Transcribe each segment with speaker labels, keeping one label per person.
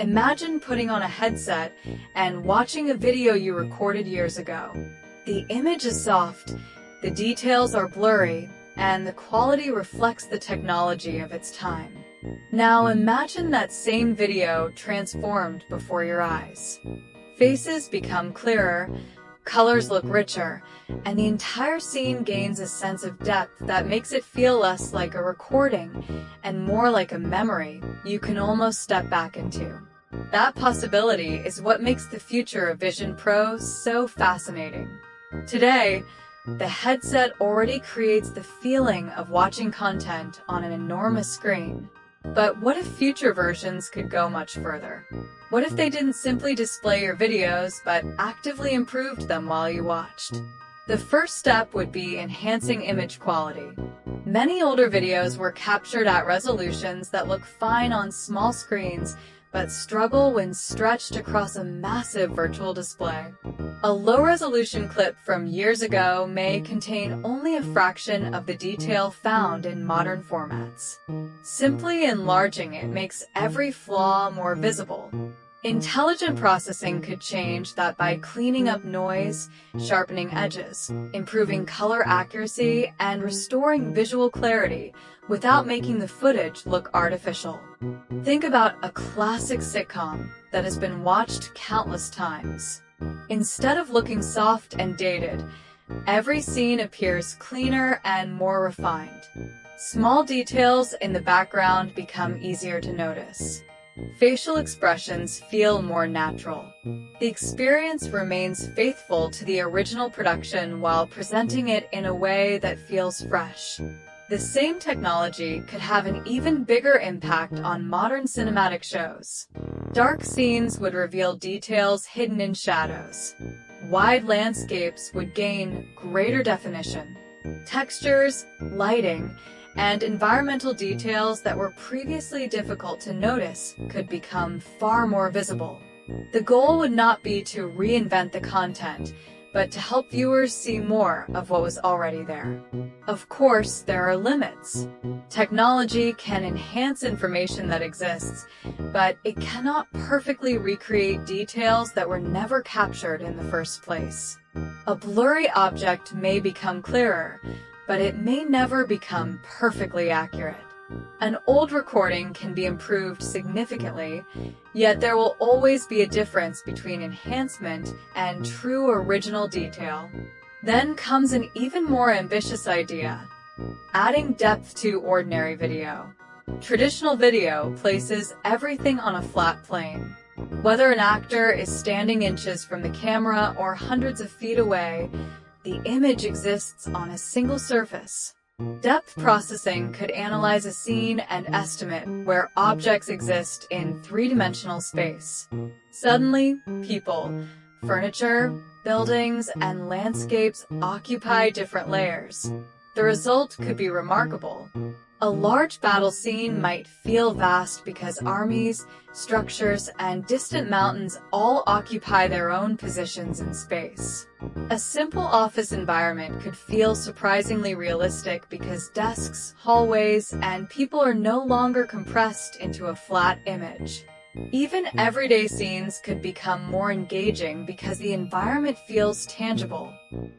Speaker 1: Imagine putting on a headset and watching a video you recorded years ago. The image is soft, the details are blurry, and the quality reflects the technology of its time. Now imagine that same video transformed before your eyes. Faces become clearer, colors look richer, and the entire scene gains a sense of depth that makes it feel less like a recording and more like a memory you can almost step back into. That possibility is what makes the future of Vision Pro so fascinating. Today, the headset already creates the feeling of watching content on an enormous screen. But what if future versions could go much further? What if they didn't simply display your videos, but actively improved them while you watched? The first step would be enhancing image quality. Many older videos were captured at resolutions that look fine on small screens, but struggle when stretched across a massive virtual display. A low-resolution clip from years ago may contain only a fraction of the detail found in modern formats. Simply enlarging it makes every flaw more visible. Intelligent processing could change that by cleaning up noise, sharpening edges, improving color accuracy, and restoring visual clarity without making the footage look artificial. Think about a classic sitcom that has been watched countless times. Instead of looking soft and dated, every scene appears cleaner and more refined. Small details in the background become easier to notice. Facial expressions feel more natural. The experience remains faithful to the original production while presenting it in a way that feels fresh. The same technology could have an even bigger impact on modern cinematic shows. Dark scenes would reveal details hidden in shadows. Wide landscapes would gain greater definition. Textures, lighting, and environmental details that were previously difficult to notice could become far more visible. The goal would not be to reinvent the content, but to help viewers see more of what was already there. Of course, there are limits. Technology can enhance information that exists, but it cannot perfectly recreate details that were never captured in the first place. A blurry object may become clearer, but it may never become perfectly accurate. An old recording can be improved significantly, yet there will always be a difference between enhancement and true original detail. Then comes an even more ambitious idea: adding depth to ordinary video. Traditional video places everything on a flat plane. Whether an actor is standing inches from the camera or hundreds of feet away, the image exists on a single surface. Depth processing could analyze a scene and estimate where objects exist in three-dimensional space. Suddenly, people, furniture, buildings, and landscapes occupy different layers. The result could be remarkable. A large battle scene might feel vast because armies, structures, and distant mountains all occupy their own positions in space. A simple office environment could feel surprisingly realistic because desks, hallways, and people are no longer compressed into a flat image. Even everyday scenes could become more engaging because the environment feels tangible.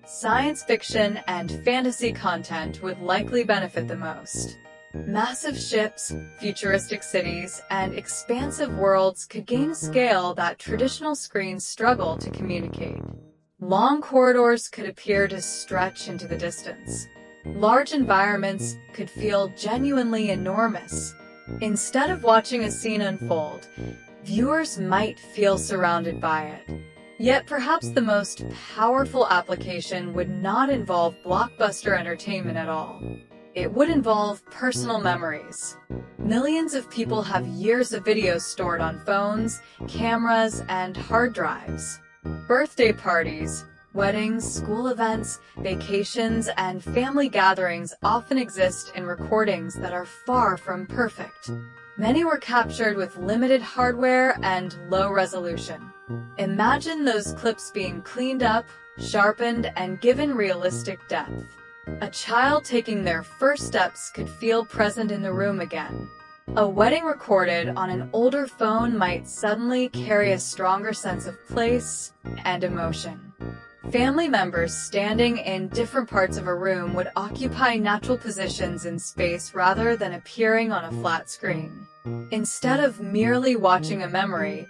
Speaker 1: Science fiction and fantasy content would likely benefit the most. Massive ships, futuristic cities, and expansive worlds could gain a scale that traditional screens struggle to communicate. Long corridors could appear to stretch into the distance. Large environments could feel genuinely enormous. Instead of watching a scene unfold, viewers might feel surrounded by it. Yet perhaps the most powerful application would not involve blockbuster entertainment at all. It would involve personal memories. Millions of people have years of videos stored on phones, cameras, and hard drives. Birthday parties, weddings, school events, vacations, and family gatherings often exist in recordings that are far from perfect. Many were captured with limited hardware and low resolution. Imagine those clips being cleaned up, sharpened, and given realistic depth. A child taking their first steps could feel present in the room again. A wedding recorded on an older phone might suddenly carry a stronger sense of place and emotion. Family members standing in different parts of a room would occupy natural positions in space rather than appearing on a flat screen. Instead of merely watching a memory,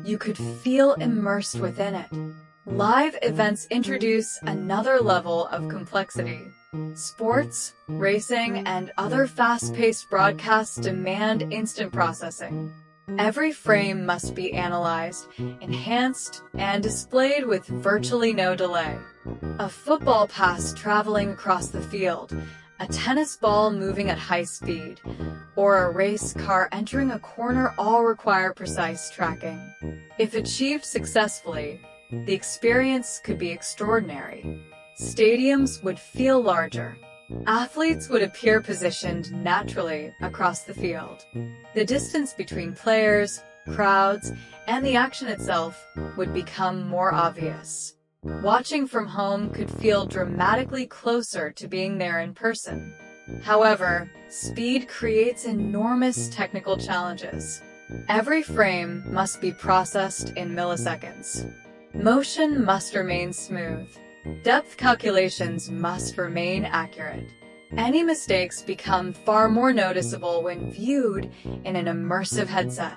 Speaker 1: you could feel immersed within it. Live events introduce another level of complexity. Sports, racing, and other fast-paced broadcasts demand instant processing. Every frame must be analyzed, enhanced, and displayed with virtually no delay. A football pass traveling across the field, a tennis ball moving at high speed, or a race car entering a corner all require precise tracking. If achieved successfully, the experience could be extraordinary. Stadiums would feel larger. Athletes would appear positioned naturally across the field. The distance between players, crowds, and the action itself would become more obvious. Watching from home could feel dramatically closer to being there in person. However, speed creates enormous technical challenges. Every frame must be processed in milliseconds. Motion must remain smooth. Depth calculations must remain accurate. Any mistakes become far more noticeable when viewed in an immersive headset.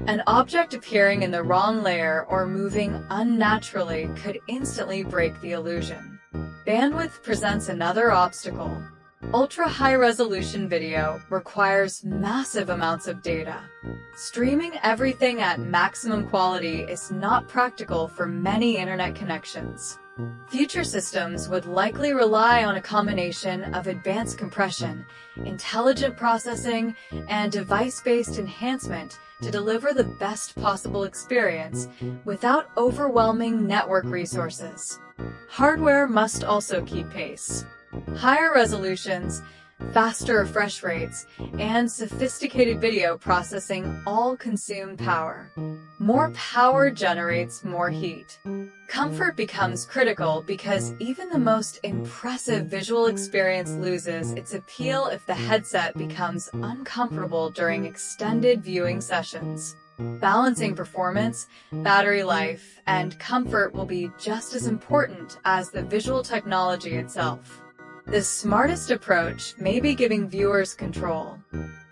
Speaker 1: An object appearing in the wrong layer or moving unnaturally could instantly break the illusion. Bandwidth presents another obstacle. Ultra-high-resolution video requires massive amounts of data. Streaming everything at maximum quality is not practical for many internet connections. Future systems would likely rely on a combination of advanced compression, intelligent processing, and device-based enhancement to deliver the best possible experience without overwhelming network resources. Hardware must also keep pace. Higher resolutions, faster refresh rates, and sophisticated video processing all consume power. More power generates more heat. Comfort becomes critical because even the most impressive visual experience loses its appeal if the headset becomes uncomfortable during extended viewing sessions. Balancing performance, battery life, and comfort will be just as important as the visual technology itself. The smartest approach may be giving viewers control.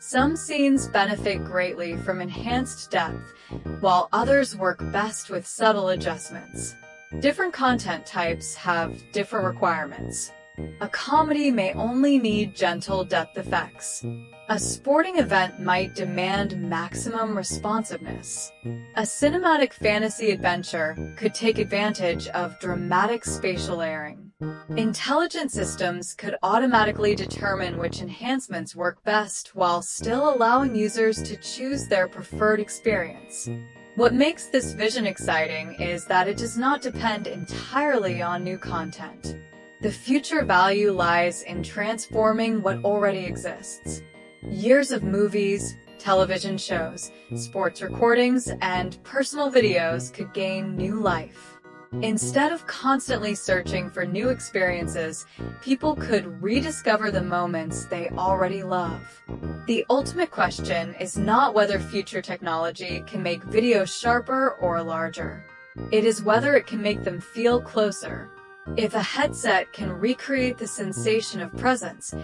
Speaker 1: Some scenes benefit greatly from enhanced depth, while others work best with subtle adjustments. Different content types have different requirements. A comedy may only need gentle depth effects. A sporting event might demand maximum responsiveness. A cinematic fantasy adventure could take advantage of dramatic spatial layering. Intelligent systems could automatically determine which enhancements work best while still allowing users to choose their preferred experience. What makes this vision exciting is that it does not depend entirely on new content. The future value lies in transforming what already exists. Years of movies, television shows, sports recordings, and personal videos could gain new life. Instead of constantly searching for new experiences, people could rediscover the moments they already love. The ultimate question is not whether future technology can make videos sharper or larger. It is whether it can make them feel closer. If a headset can recreate the sensation of presence,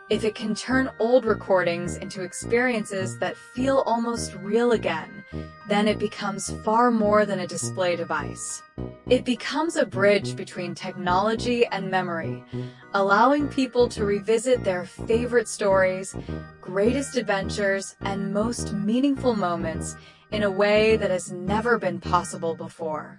Speaker 1: if it can turn old recordings into experiences that feel almost real again, then it becomes far more than a display device. It becomes a bridge between technology and memory, allowing people to revisit their favorite stories, greatest adventures, and most meaningful moments in a way that has never been possible before.